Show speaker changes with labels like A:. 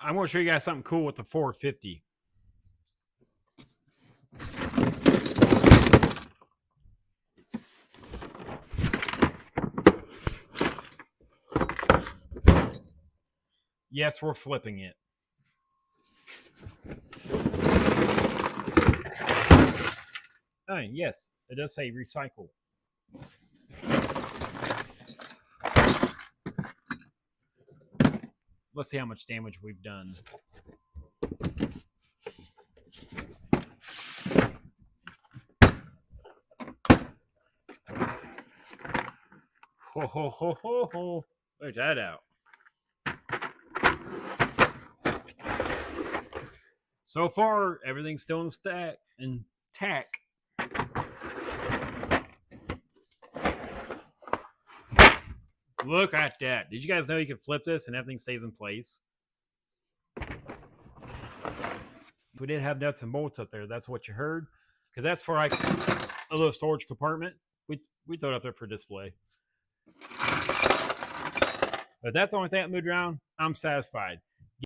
A: I'm going to show you guys something cool with the 450. Yes, we're flipping it. Oh, yes, it does say recycle. Let's see how much damage we've done. Ho, ho, ho, ho, ho. Look that out. So far, everything's still in stack and tack. Look at that. Did you guys know you could flip this and everything stays in place? We didn't have nuts and bolts up there. That's what you heard. Because that's for like a little storage compartment. We throw it up there for display. But that's the only thing that moved around. I'm satisfied.